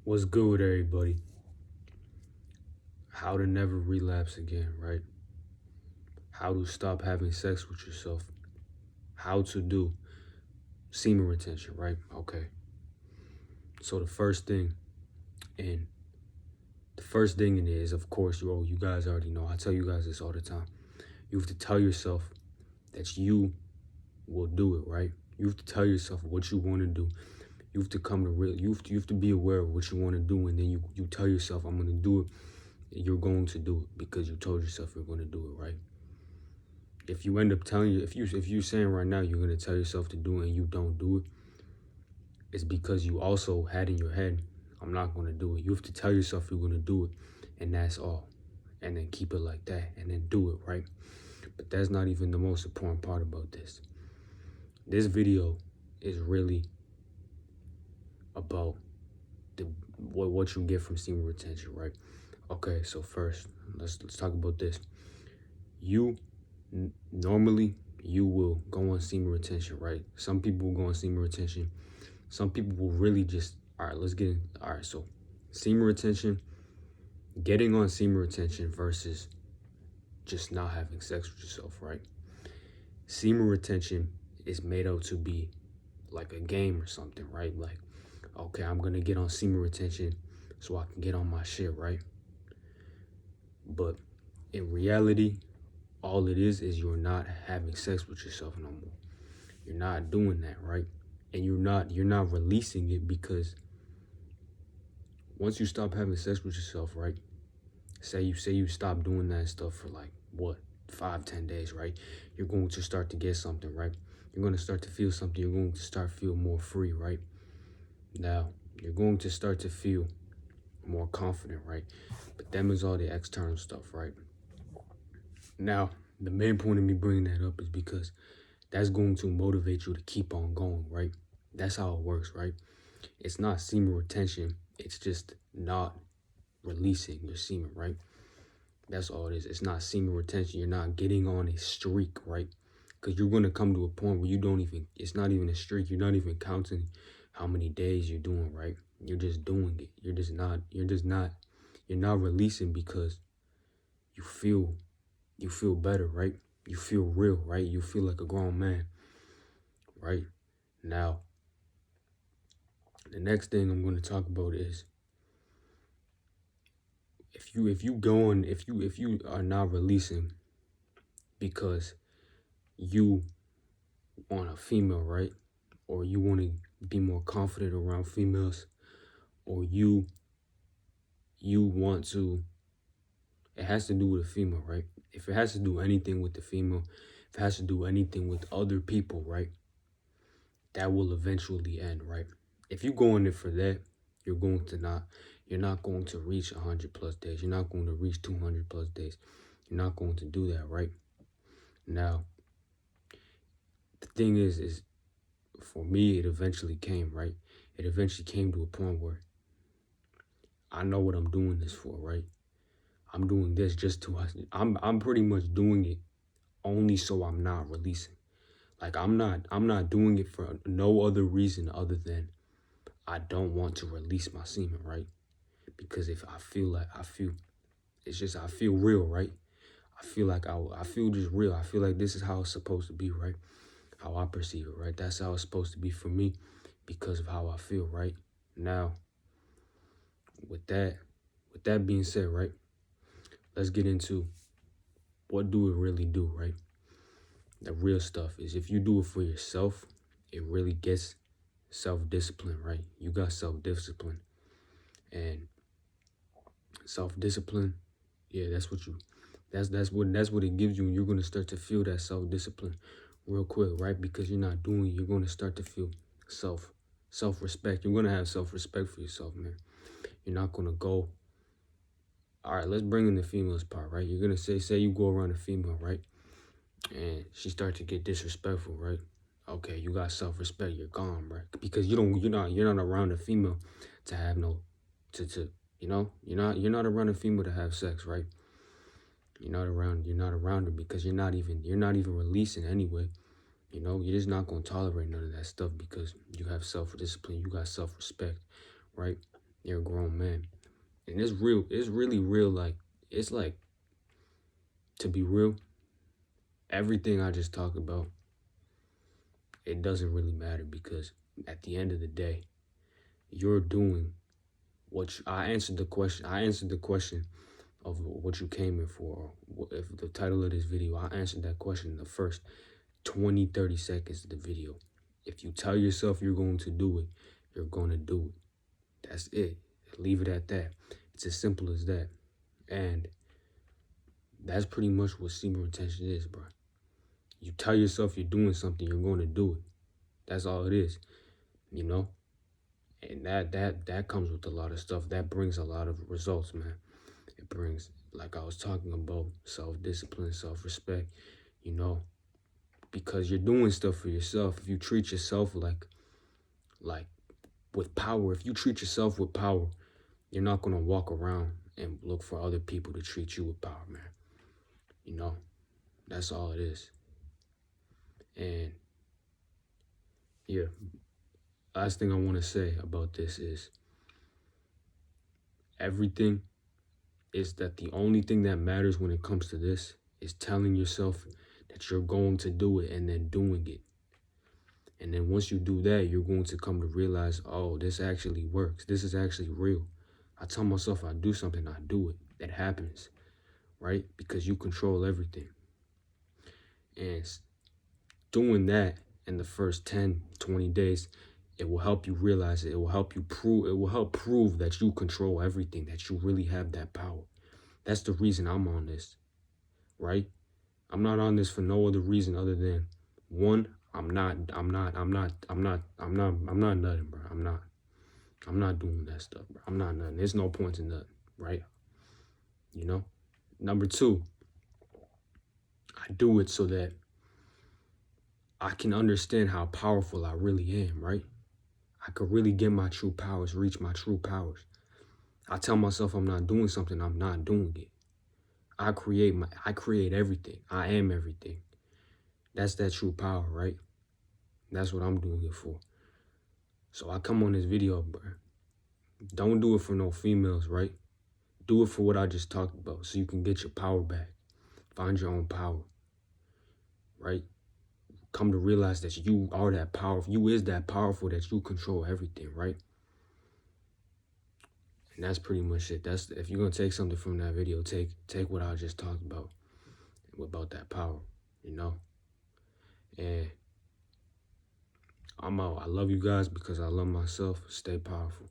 What's good with everybody? How to never relapse again, right? How to stop having sex with yourself. How to do semen retention, right? Okay. So the first thing in it is, of course, you guys already know. I tell you guys this all the time. You have to tell yourself that you will do it, right? You have to tell yourself what you want to do. You have to come to real. You have to be aware of what you want to do, and then you tell yourself, "I'm going to do it." And you're going to do it because you told yourself you're going to do it, right? If you end up telling you, if you're saying right now you're going to tell yourself to do it and you don't do it, it's because you also had in your head, I'm not going to do it. You have to tell yourself you're going to do it, and that's all. And then keep it like that, and then do it, right? But that's not even the most important part about this. This video is really about what you get from semen retention, right? Okay, so first, let's talk about this. Normally you will go on semen retention, right? Some people will go on semen retention. Some people will really just, all right, let's get in. All right, so semen retention, getting on semen retention versus just not having sex with yourself, right? Semen retention is made out to be like a game or something, right? Like, okay, I'm gonna get on semen retention so I can get on my shit, right? But in reality, all it is you're not having sex with yourself no more. You're not doing that, right? And you're not releasing it, because once you stop having sex with yourself, right? Say you stop doing that stuff for like what, 5-10 days, right? You're going to start to get something, right? You're going to start to feel something. You're going to start to feel more free, right? Now you're going to start to feel more confident, right? But them is all the external stuff, right? Now the main point of me bringing that up is because that's going to motivate you to keep on going, right? That's how it works, right? It's not semen retention. It's just not releasing your semen, right? That's all it is. It's not semen retention. You're not getting on a streak, right? Because you're going to come to a point where it's not even a streak. You're not even counting how many days you're doing, right? You're just doing it. You're not releasing because you feel better, right? You feel real, right? You feel like a grown man, right? Now, the next thing I'm going to talk about is if you are not releasing because you want a female, right? Or you want to be more confident around females, or you want to, it has to do with a female, right? If it has to do anything with the female, if it has to do anything with other people, right? That will eventually end, right? If you go in there for that, you're not going to reach 100+ days. You're not going to reach 200+ days. You're not going to do that, right? Now, the thing is for me, it eventually came, right? It eventually came to a point where I know what I'm doing this for, right? I'm doing this I'm pretty much doing it only so I'm not releasing. Like I'm not doing it for no other reason other than I don't want to release my semen, right? Because if I feel I feel real, right? I feel just real. I feel like this is how it's supposed to be, right? How I perceive it, right? That's how it's supposed to be for me because of how I feel, right? Now, with that being said, right? Let's get into what do it really do, right? The real stuff is if you do it for yourself, it really gets self-discipline, right? You got self-discipline. And self-discipline, yeah, that's what it gives you, and you're gonna start to feel that self-discipline real quick, right? Because you're gonna start to feel self-respect. You're gonna have self-respect for yourself, man. You're not gonna go, all right, let's bring in the females part, right? You're gonna say you go around a female, right? And she starts to get disrespectful, right? Okay, you got self-respect, you're gone, right? Because you're not around a female to have you're not around a female to have sex, right? You're not around her because you're not even releasing anyway. You're just not gonna tolerate none of that stuff because you have self-discipline, you got self-respect, right? You're a grown man. And it's real. It's really real. Like, it's like, to be real, everything I just talked about, it doesn't really matter because at the end of the day, you're doing I answered the question. I answered the question of what you came in for. If the title of this video, I answered that question in the first 20, 30 seconds of the video. If you tell yourself you're going to do it, you're going to do it. That's it. Leave it at that. It's as simple as that. And that's pretty much what semen retention is, bro. You tell yourself you're doing something, you're going to do it. That's all it is, you know? And that comes with a lot of stuff. That brings a lot of results, man. It brings, like I was talking about, self-discipline, self-respect, you know? Because you're doing stuff for yourself. If you treat yourself like with power, if you treat yourself with power, you're not going to walk around and look for other people to treat you with power, man. You know? That's all it is. And yeah, last thing I want to say about this is everything is that the only thing that matters when it comes to this is telling yourself that you're going to do it and then doing it. And then once you do that, you're going to come to realize, oh, this actually works. This is actually real. I tell myself I do something, I do it. That happens, right? Because you control everything. And doing that in the first 10, 20 days, it will help you realize it. It will help you prove, it will help prove that you control everything, that you really have that power. That's the reason I'm on this, right? I'm not on this for no other reason other than one, I'm not nothing, bro. I'm not doing that stuff, bro. I'm not nothing. There's no point in nothing, right? You know? Number two, I do it so that I can understand how powerful I really am, right? I could really get my true powers, reach my true powers. I tell myself I'm not doing something, I'm not doing it. I create everything. I am everything. That's that true power, right? That's what I'm doing it for. So I come on this video, bro. Don't do it for no females, right? Do it for what I just talked about so you can get your power back. Find your own power, right? Come to realize that you are that powerful. You is that powerful that you control everything, right? And that's pretty much it. That's, if you're going to take something from that video, take what I just talked about that power, you know? And I'm out. I love you guys because I love myself. Stay powerful.